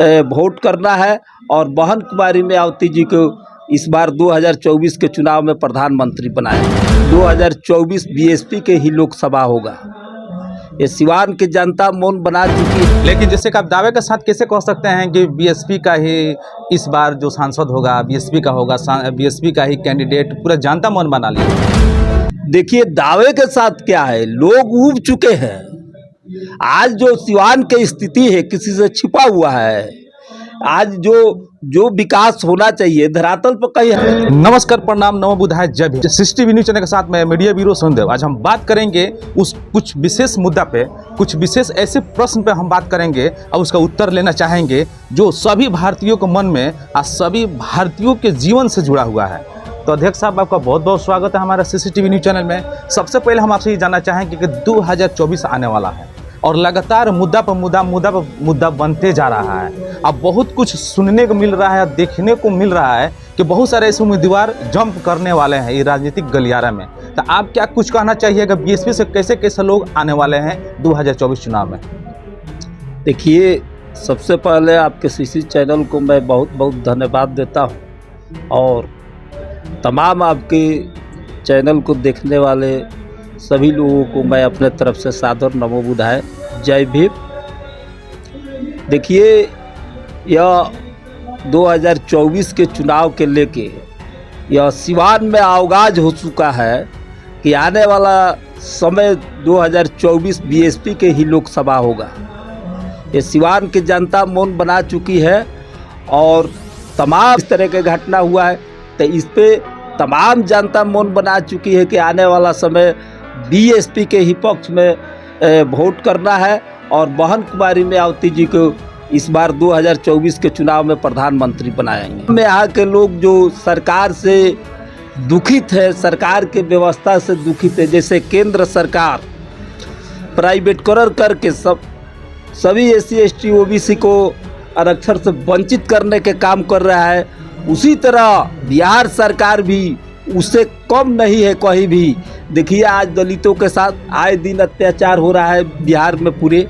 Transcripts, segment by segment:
Vote करना है और बहन कुमारी मायावती जी को इस बार 2024 के चुनाव में प्रधानमंत्री बनाया। 2024 बीएसपी के ही लोकसभा होगा। ये सिवान की जनता मौन बना चुकी है। लेकिन जैसे कि आप दावे के साथ कैसे कह सकते हैं कि बीएसपी का ही इस बार जो सांसद होगा बीएसपी का होगा, बीएसपी का ही कैंडिडेट पूरा जनता मौन बना लिया? देखिए, दावे के साथ क्या है, लोग ऊब चुके हैं। आज जो सिवान की स्थिति है किसी से छिपा हुआ है। आज जो विकास होना चाहिए धरातल पर कहीं है। नमस्कार, प्रणाम, नमो बुद्धाय, जय भीम। CCTV न्यूज़ चैनल के साथ मैं मीडिया ब्यूरो सोनदेव। आज हम बात करेंगे उस कुछ विशेष मुद्दा पे, कुछ विशेष ऐसे प्रश्न पे हम बात करेंगे और उसका उत्तर लेना चाहेंगे जो सभी भारतीयों के मन में और सभी भारतीयों के जीवन से जुड़ा हुआ है। तो अध्यक्ष साहब, आपका बहुत बहुत स्वागत है हमारे CCTV न्यूज़ चैनल में। सबसे पहले हम आपसे ये जानना चाहेंगे कि 2024 आने वाला है और लगातार मुद्दा पर मुद्दा बनते जा रहा है। अब बहुत कुछ सुनने को मिल रहा है, देखने को मिल रहा है कि बहुत सारे ऐसे उम्मीदवार जंप करने वाले हैं ये राजनीतिक गलियारा में। तो आप क्या कुछ कहना चाहिएगा, बीएसपी से कैसे कैसे लोग आने वाले हैं 2024 चुनाव में? देखिए, सबसे पहले आपके CC चैनल को मैं बहुत बहुत धन्यवाद देता हूँ और तमाम आपके चैनल को देखने वाले सभी लोगों को मैं अपने तरफ से सादर नमो बुद्धाय, जय भीम। देखिए, यह 2024 के चुनाव के लेके यह सिवान में आगाज हो चुका है कि आने वाला समय 2024 बीएसपी के ही लोकसभा होगा। ये सिवान की जनता मौन बना चुकी है और तमाम इस तरह के घटना हुआ है तो इस पे तमाम जनता मौन बना चुकी है कि आने वाला समय बीएसपी के ही पक्ष में वोट करना है और बहन कुमारी मायावती जी को इस बार 2024 के चुनाव में प्रधानमंत्री बनाएंगे। में यहाँ के लोग जो सरकार से दुखित है, सरकार के व्यवस्था से दुखित है, जैसे केंद्र सरकार प्राइवेटकरण करके सभी SC ST OBC को आरक्षण से वंचित करने के काम कर रहा है, उसी तरह बिहार सरकार भी उससे कम नहीं है कहीं भी। देखिए, आज दलितों के साथ आए दिन अत्याचार हो रहा है बिहार में पूरे।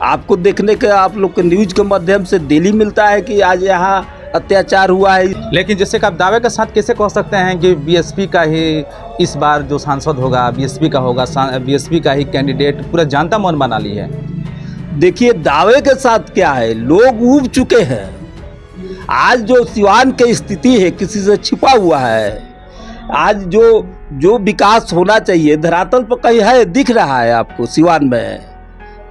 आपको देखने के आप लोग के न्यूज़ के माध्यम से डेली मिलता है कि आज यहाँ अत्याचार हुआ है। लेकिन जैसे कि आप दावे के साथ कैसे कह सकते हैं कि बीएसपी का ही इस बार जो सांसद होगा बीएसपी का होगा, बीएसपी का ही कैंडिडेट पूरा जनता मौन बना ली है? देखिए, दावे के साथ क्या है, लोग ऊब चुके हैं। आज जो सिवान की स्थिति है किसी से छिपा हुआ है। आज जो विकास होना चाहिए धरातल पर कहीं है, दिख रहा है आपको सिवान में,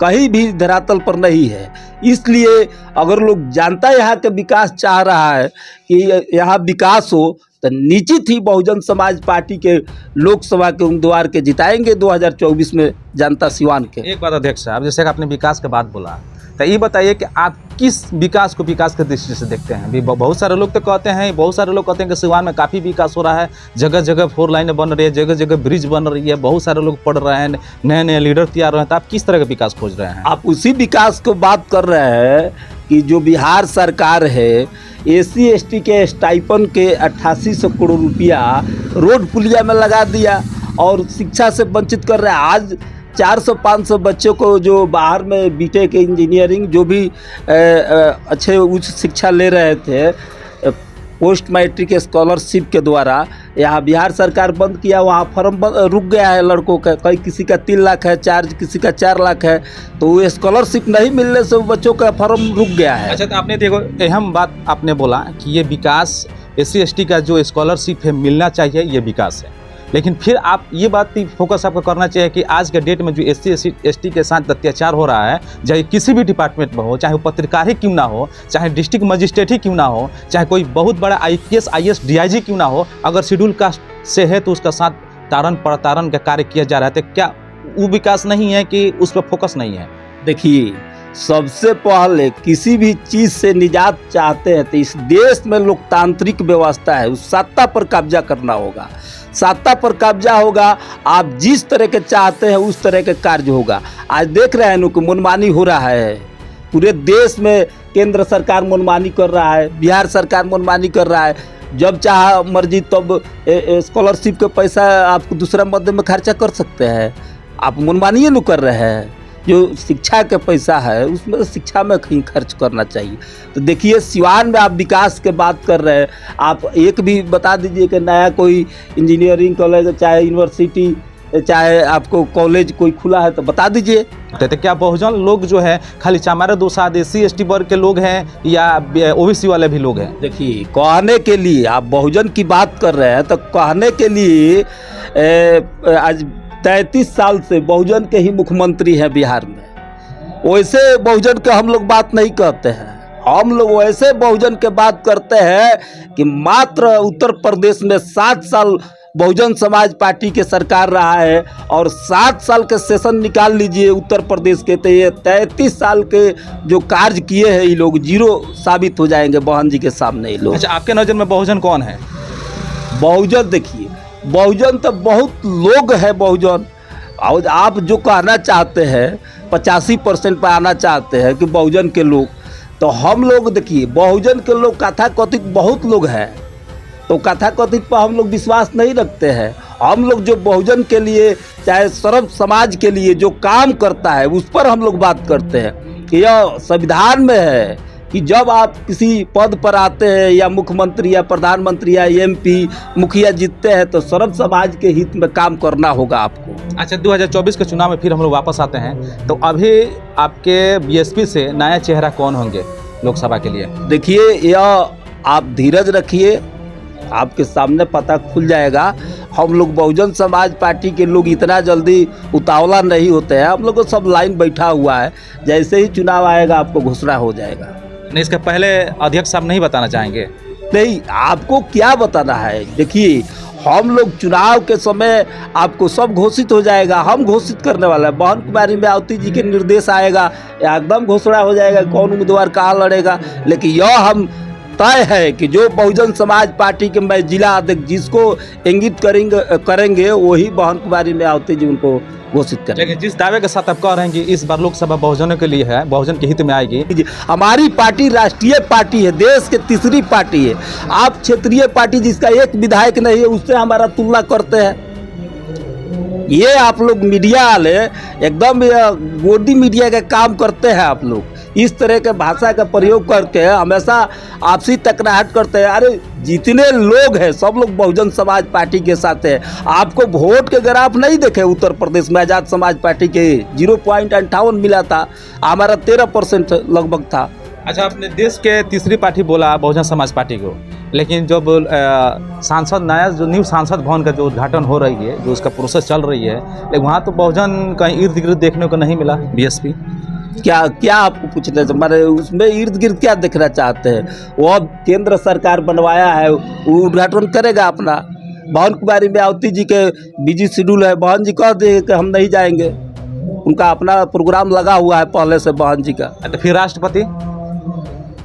कहीं भी धरातल पर नहीं है। इसलिए अगर लोग जनता यहाँ के विकास चाह रहा है कि यहाँ विकास हो तो निश्चित ही बहुजन समाज पार्टी के लोकसभा के उम्मीदवार के जिताएंगे 2024 में जनता सिवान के। एक बात अध्यक्ष साहब, जैसे कि आपने विकास के बात बोला, तो ये बताइए कि आप किस विकास को विकास के दृष्टि से देखते हैं? बहुत सारे लोग तो कहते हैं कि सिवान में काफ़ी विकास हो रहा है, जगह जगह 4 लाइनें बन रही है, जगह जगह ब्रिज बन रही है, बहुत सारे लोग पढ़ रहे हैं, नए नए लीडर तैयार हो रहे हैं। तो आप किस तरह का विकास खोज रहे हैं? आप उसी विकास को बात कर रहे हैं कि जो बिहार सरकार है SC ST के स्टाइपन के 8800 करोड़ रुपया रोड पुलिया में लगा दिया और शिक्षा से वंचित कर रहे हैं। आज 400-500 बच्चों को जो बाहर में BTech इंजीनियरिंग जो भी अच्छे उच्च शिक्षा ले रहे थे पोस्ट मैट्रिक स्कॉलरशिप के द्वारा, यहाँ बिहार सरकार बंद किया। वहाँ फॉर्म रुक गया है लड़कों का, कई किसी का 3 लाख है चार्ज, किसी का 4 लाख है, तो वो स्कॉलरशिप नहीं मिलने से बच्चों का फॉर्म रुक गया है। अच्छा, तो आपने देखो अहम बात आपने बोला कि ये विकास SC ST का जो स्कॉलरशिप है मिलना चाहिए, ये विकास है। लेकिन फिर आप ये बात भी फोकस आपको करना चाहिए कि आज के डेट में जो SC ST के साथ अत्याचार हो रहा है, चाहे किसी भी डिपार्टमेंट में हो, चाहे वो पत्रकार ही क्यों ना हो, चाहे डिस्ट्रिक्ट मजिस्ट्रेट ही क्यों ना हो, चाहे कोई बहुत बड़ा IPS IAS DIG क्यों ना हो, अगर शेड्यूल कास्ट से है तो उसका साथ तारण प्रतारण का कार्य किया जा रहा है, तो क्या वो विकास नहीं है कि उस पर फोकस नहीं है? देखिए, सबसे पहले किसी भी चीज़ से निजात चाहते हैं तो इस देश में लोकतांत्रिक व्यवस्था है, उस सत्ता पर कब्जा करना होगा। सत्ता पर कब्जा होगा, आप जिस तरह के चाहते हैं उस तरह के कार्य होगा। आज देख रहे हैं कि मनमानी हो रहा है पूरे देश में, केंद्र सरकार मनमानी कर रहा है, बिहार सरकार मनमानी कर रहा है। जब चाह मर्जी तब स्कॉलरशिप के पैसा आप दूसरा मध्य में खर्चा कर सकते हैं, आप मनमानी न कर रहे हैं। जो शिक्षा का पैसा है उसमें शिक्षा में कहीं खर्च करना चाहिए। तो देखिए सिवान में आप विकास के बात कर रहे हैं, आप एक भी बता दीजिए कि नया कोई इंजीनियरिंग कॉलेज चाहे यूनिवर्सिटी चाहे आपको कॉलेज कोई खुला है तो बता दीजिए। तो क्या बहुजन लोग जो है खाली चामारा दो साथ SC ST वर्ग के लोग हैं या OBC वाले भी लोग हैं? देखिए कहने के लिए आप बहुजन की बात कर रहे हैं तो कहने के लिए आज 33 साल से बहुजन के ही मुख्यमंत्री हैं बिहार में। वैसे बहुजन के हम लोग बात नहीं कहते हैं, हम लोग वैसे बहुजन के बात करते हैं कि मात्र उत्तर प्रदेश में 7 साल बहुजन समाज पार्टी के सरकार रहा है और 7 साल के सेशन निकाल लीजिए उत्तर प्रदेश के, तो ये 33 साल के जो कार्य किए हैं ये लोग जीरो साबित हो जाएंगे बहन जी के सामने ये लोग। अच्छा, आपके नज़र में बहुजन कौन है? बहुजन देखिए बहुजन तो बहुत लोग हैं बहुजन, और आप जो कहना चाहते हैं 85% पर आना चाहते हैं कि बहुजन के लोग, तो हम लोग देखिए बहुजन के लोग कथाकथित बहुत लोग हैं, तो कथाकथित पर हम लोग विश्वास नहीं रखते हैं। हम लोग जो बहुजन के लिए चाहे सर्व समाज के लिए जो काम करता है उस पर हम लोग बात करते हैं कि यह संविधान में है कि जब आप किसी पद पर आते हैं या मुख्यमंत्री या प्रधानमंत्री या MP मुखिया जीतते हैं तो सर्व समाज के हित में काम करना होगा आपको। अच्छा, 2024 के चुनाव में फिर हम लोग वापस आते हैं, तो अभी आपके BSP से नया चेहरा कौन होंगे लोकसभा के लिए? देखिए यह आप धीरज रखिए, आपके सामने पता खुल जाएगा। हम लोग बहुजन समाज पार्टी के लोग इतना जल्दी उतावला नहीं होते हैं, हम लोग को सब लाइन बैठा हुआ है, जैसे ही चुनाव आएगा आपको घोषणा हो जाएगा। नहीं, इसके पहले अध्यक्ष साहब नहीं बताना चाहेंगे? नहीं, आपको क्या बताना है, देखिए हम लोग चुनाव के समय आपको सब घोषित हो जाएगा, हम घोषित करने वाला है। बहन कुमारी मायावती जी के निर्देश आएगा एकदम घोषणा हो जाएगा कौन उम्मीदवार कहाँ लड़ेगा। लेकिन यह हम तय है कि जो बहुजन समाज पार्टी के मैं जिला अध्यक्ष जिसको इंगित करेंगे वही बहन कुमारी मायावती जी उनको घोषित करेंगे। लेकिन जिस दावे के साथ आप कह रहे हैं कि इस बार लोकसभा बहुजनों के लिए है, बहुजन के हित में आएगी, हमारी पार्टी राष्ट्रीय पार्टी है, देश के तीसरी पार्टी है। आप क्षेत्रीय पार्टी जिसका एक विधायक नहीं है उससे हमारा तुलना करते हैं। ये आप लोग मीडिया वाले एकदम गोदी मीडिया का काम करते हैं। आप लोग इस तरह के भाषा का प्रयोग करके हमेशा आपसी टकराहट करते हैं। अरे जितने लोग हैं सब लोग बहुजन समाज पार्टी के साथ हैं। आपको वोट के ग्राफ नहीं देखे उत्तर प्रदेश में आज़ाद समाज पार्टी के 0.58 मिला था, हमारा 13% लगभग था। अच्छा, आपने देश के तीसरी पार्टी बोला बहुजन समाज पार्टी को, लेकिन जब सांसद नया जो न्यू सांसद भवन का जो उद्घाटन हो रही है, जो उसका प्रोसेस चल रही है, लेकिन वहाँ तो बहुजन कहीं इर्द गिर्द देखने को नहीं मिला। BSP क्या आपको पूछना है हमारे उसमें इर्द गिर्द क्या देखना चाहते हैं? वो अब केंद्र सरकार बनवाया है, वो उद्घाटन करेगा अपना। बहन कुमारी मायावती जी के बिजी शेड्यूल है, बहन जी कह दे कि हम नहीं जाएंगे, उनका अपना प्रोग्राम लगा हुआ है पहले से बहन जी का। तो फिर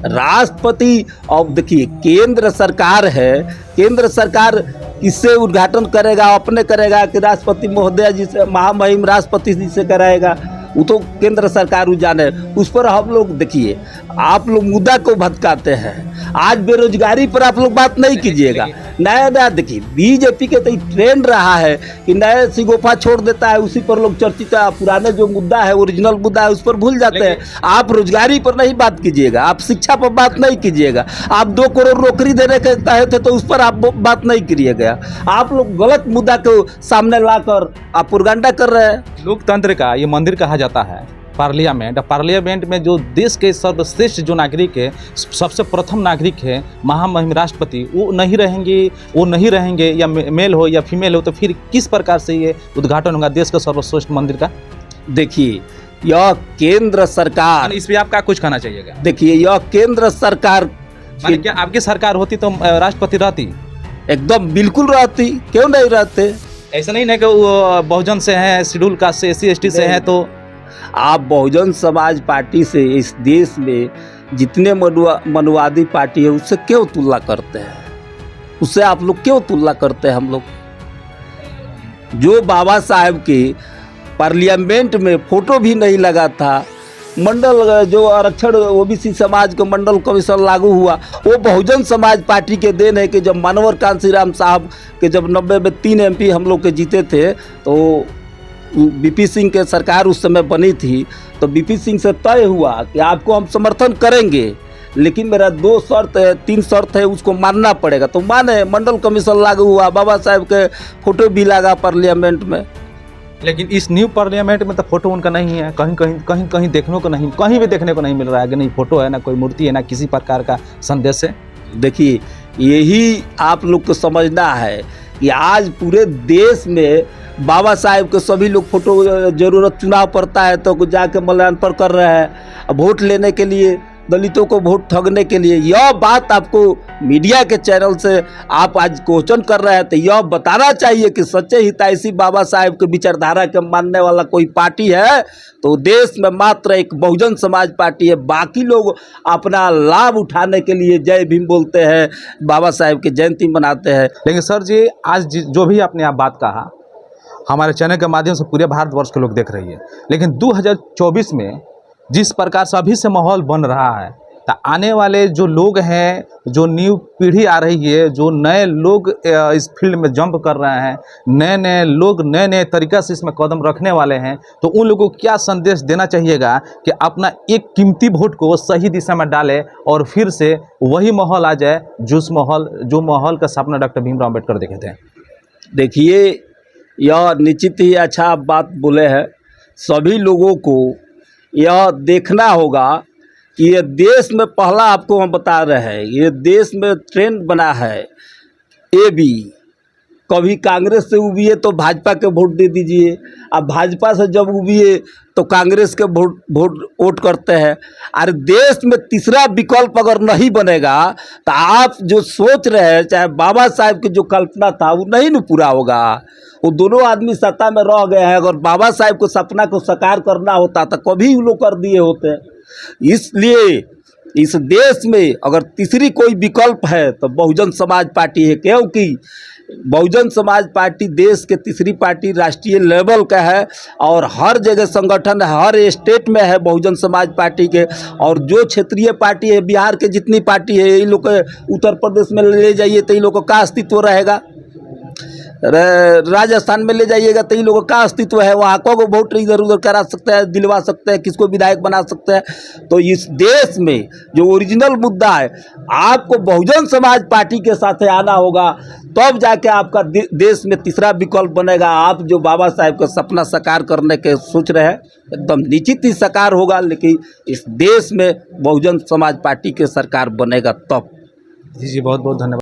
राष्ट्रपति अब देखिए केंद्र सरकार है, केंद्र सरकार किससे उद्घाटन करेगा? अपने करेगा कि राष्ट्रपति महोदय जी से, महामहिम राष्ट्रपति जी से कराएगा? वो तो केंद्र सरकार जाने। उस पर हम लोग देखिए आप लोग मुद्दा को भटकाते हैं। आज बेरोजगारी पर आप लोग बात नहीं कीजिएगा। नया देखिए BJP के तो ट्रेंड रहा है कि नए सिगोफा छोड़ देता है, उसी पर लोग चर्चित है। पुराने जो मुद्दा है ओरिजिनल मुद्दा है उस पर भूल जाते हैं। आप रोजगारी पर नहीं बात कीजिएगा, आप शिक्षा पर बात नहीं कीजिएगा, आप 2 करोड़ नौकरी देने के कहे थे तो उस पर आप बात नहीं करिएगा। आप लोग गलत मुद्दा को सामने लाकर आप प्रोपेगेंडा कर रहे हैं। लोकतंत्र का ये मंदिर कहा जाता है पार्लियामेंट। पार्लियामेंट में जो देश के सर्वश्रेष्ठ जो नागरिक है, सबसे प्रथम नागरिक है महामहिम राष्ट्रपति, वो नहीं रहेंगे या मेल हो या फीमेल हो, तो फिर किस प्रकार से ये उद्घाटन होगा देश का सर्वश्रेष्ठ मंदिर का? देखिए यह केंद्र सरकार, इस पर आपका कुछ कहना चाहिएगा? देखिए यह केंद्र सरकार, क्या आपकी सरकार होती तो राष्ट्रपति रहती? एकदम बिल्कुल रहती, क्यों नहीं रहते? ऐसा नहीं है कि वो बहुजन से हैं, शेड्यूल कास्ट से, SC ST से हैं, तो आप बहुजन समाज पार्टी से इस देश में जितने मनुवादी पार्टी है उससे क्यों तुलना करते हैं? उससे आप लोग क्यों तुलना करते हैं? हम लोग जो बाबा साहेब के पार्लियामेंट में फोटो भी नहीं लगा था, मंडल जो आरक्षण OBC समाज का मंडल कमीशन लागू हुआ वो बहुजन समाज पार्टी के देन है कि जब मानवर कांसीराम साहब के जब 90 में 3 MP हम लोग के जीते थे तो बीपी सिंह के सरकार उस समय बनी थी, तो बीपी सिंह से तय हुआ कि आपको हम समर्थन करेंगे, लेकिन मेरा 2 शर्त है, 3 शर्त है, उसको मानना पड़ेगा। तो माने, मंडल कमीशन लागू हुआ, बाबा साहेब के फोटो भी लगा पार्लियामेंट में। लेकिन इस न्यू पार्लियामेंट में तो फोटो उनका नहीं है, कहीं देखने को नहीं, कहीं भी देखने को नहीं मिल रहा है कि नहीं फोटो है, ना कोई मूर्ति है, ना किसी प्रकार का संदेश है। देखिए, यही आप लोग को समझना है कि आज पूरे देश में बाबा साहेब के सभी लोग फोटो, जरूरत चुनाव पड़ता है तो जाके मूल्यांकन कर रहे हैं, वोट लेने के लिए, दलितों को वोट ठगने के लिए। यह बात आपको मीडिया के चैनल से आप आज क्वेश्चन कर रहे हैं, तो यह बताना चाहिए कि सच्चे हितैषी बाबा साहेब के विचारधारा के मानने वाला कोई पार्टी है तो देश में मात्र एक बहुजन समाज पार्टी है। बाकी लोग अपना लाभ उठाने के लिए जय भीम बोलते हैं, बाबा साहेब की जयंती मनाते हैं। लेकिन सर जी, आज जो भी आपने आप बात कहा, हमारे चैनल के माध्यम से पूरे भारतवर्ष के लोग देख रही है, लेकिन 2024 में जिस प्रकार से अभी से माहौल बन रहा है, तो आने वाले जो लोग हैं, जो न्यू पीढ़ी आ रही है, जो नए लोग इस फील्ड में जंप कर रहे हैं, नए लोग नए तरीक़े से इसमें कदम रखने वाले हैं, तो उन लोगों को क्या संदेश देना चाहिएगा कि अपना एक कीमती वोट को सही दिशा में डालें और फिर से वही माहौल आ जाए जो माहौल का सपना डॉक्टर भीमराव अम्बेडकर देखे थे। देखिए, यह निश्चित ही अच्छा आप बात बोले हैं। सभी लोगों को यह देखना होगा कि ये देश में, पहला आपको हम बता रहे हैं, ये देश में ट्रेंड बना है AB, कभी कांग्रेस से उबिए तो भाजपा के वोट दे दीजिए, अब भाजपा से जब उबिए तो कांग्रेस के वोट करते हैं। अरे देश में तीसरा विकल्प अगर नहीं बनेगा तो आप जो सोच रहे हैं, चाहे बाबा साहेब की जो कल्पना था वो नहीं न पूरा होगा। वो दोनों आदमी सत्ता में रह गए हैं, अगर बाबा साहेब को सपना को साकार करना होता तो कभी वो लोग कर दिए होते। इसलिए इस देश में अगर तीसरी कोई विकल्प है तो बहुजन समाज पार्टी है, क्योंकि बहुजन समाज पार्टी देश के तीसरी पार्टी राष्ट्रीय लेवल का है और हर जगह संगठन है, हर स्टेट में है बहुजन समाज पार्टी के। और जो क्षेत्रीय पार्टी है, बिहार के जितनी पार्टी है, इन लोग को उत्तर प्रदेश में ले जाइए तो इन लोगों का अस्तित्व रहेगा, राजस्थान में ले जाइएगा तो इन लोगों का अस्तित्व है, वहाँ को वोट इधर उधर करा सकते हैं, दिलवा सकते हैं, किसको विधायक बना सकते हैं। तो इस देश में जो ओरिजिनल मुद्दा है, आपको बहुजन समाज पार्टी के साथ आना होगा, तब जाके आपका देश में तीसरा विकल्प बनेगा। आप जो बाबा साहेब का सपना साकार करने के सोच रहे हैं, एकदम निश्चित ही साकार होगा, लेकिन इस देश में बहुजन समाज पार्टी के सरकार बनेगा तब। जी बहुत बहुत धन्यवाद।